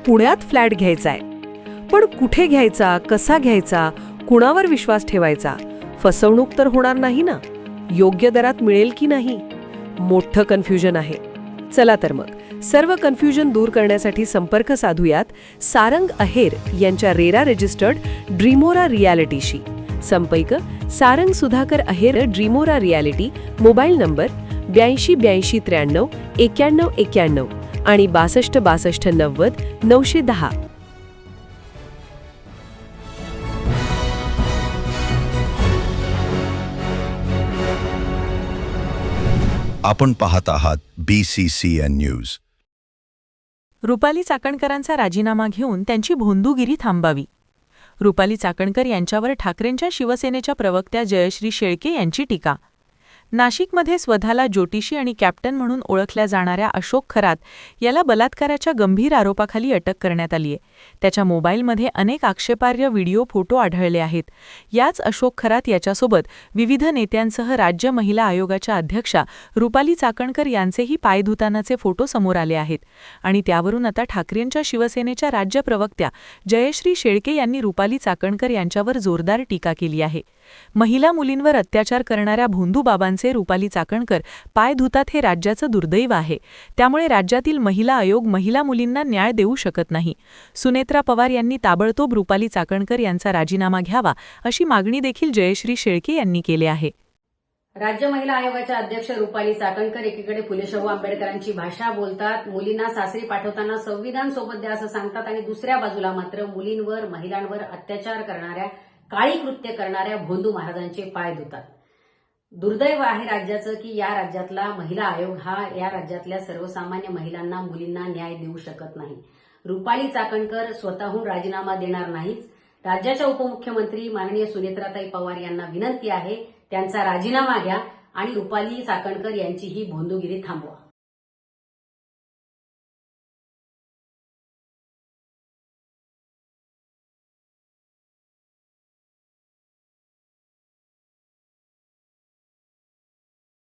पुण्यात फ्लॅट घ्यायचाय. पण कुठे घ्यायचा, कसा घ्यायचा, कुणावर विश्वास ठेवायचा? फसवणूक तर होणार नाही ना? योग्य दरात मिळेल की नाही? मोठं कन्फ्युजन आहे. चला तर मग सर्व कन्फ्युजन दूर करण्यासाठी संपर्क साधूयात सारंग अहेर यांच्या रेरा रजिस्टर्ड ड्रीमोरा रियालिटीशी. संपर्क सारंग सुधाकर अहेर, ड्रीमोरा रियालिटी. मोबाईल नंबर 82 83 91 91 आणि 62 62 90 910. आपण पाहत आहात BCCN न्यूज. रुपाली चाकणकरांचा राजीनामा घेऊन त्यांची भोंदूगिरी थांबावी. रुपाली चाकणकर यांच्यावर ठाकरेंच्या शिवसेनेच्या प्रवक्त्या जयश्री शेळके यांची टीका. नाशिकमध्ये स्वतःला ज्योतिषी आणि कॅप्टन म्हणून ओळखल्या जाणाऱ्या अशोक खरात याला बलात्काराच्या गंभीर आरोपाखाली अटक करण्यात आली आहे. त्याच्या मोबाईलमध्ये अनेक आक्षेपार्ह व्हिडिओ, फोटो आढळले आहेत. याच अशोक खरात याच्यासोबत विविध नेत्यांसह राज्य महिला आयोगाच्या अध्यक्षा रुपाली चाकणकर यांचेही पायधुतानाचे फोटो समोर आले आहेत. आणि त्यावरून आता ठाकरेंच्या शिवसेनेच्या राज्य प्रवक्त्या जयश्री शेळके यांनी रुपाली चाकणकर यांच्यावर जोरदार टीका केली आहे. महिला मुलींवर अत्याचार करणाऱ्या भोंदूबाबांचे रुपाली चाकणकर पाय धुतात हे राज्याचं दुर्दैव आहे. त्यामुळे राज्यातील महिला आयोग महिला मुलींना न्याय देऊ शकत नाही. सुनेत्रा पवार यांनी ताबडतोब रुपाली चाकणकर यांचा राजीनामा घ्यावा अशी मागणी देखील जयश्री शेळके यांनी केली आहे. राज्य महिला आयोगाच्या अध्यक्ष रुपाली चाकणकर एकीकडे फुले शाहू आंबेडकरांची भाषा बोलतात, मुलींना सासरी पाठवताना संविधान सोबत द्या असं सांगतात आणि दुसऱ्या बाजूला मात्र मुलींवर, महिलांवर अत्याचार करणाऱ्या, काळी कृत्य करणाऱ्या भोंदू महाराजांचे पाय धुतात. दुर्दैव आहे राज्याचं की या राज्यातला महिला आयोग हा या राज्यातल्या सर्वसामान्य महिलांना, मुलींना न्याय देऊ शकत नाही. रुपाली चाकणकर स्वतःहून राजीनामा देणार नाहीच. राज्याच्या उपमुख्यमंत्री माननीय सुनेत्राताई पवार यांना विनंती आहे, त्यांचा राजीनामा घ्या आणि रुपाली चाकणकर यांची ही भोंदूगिरी थांबवा.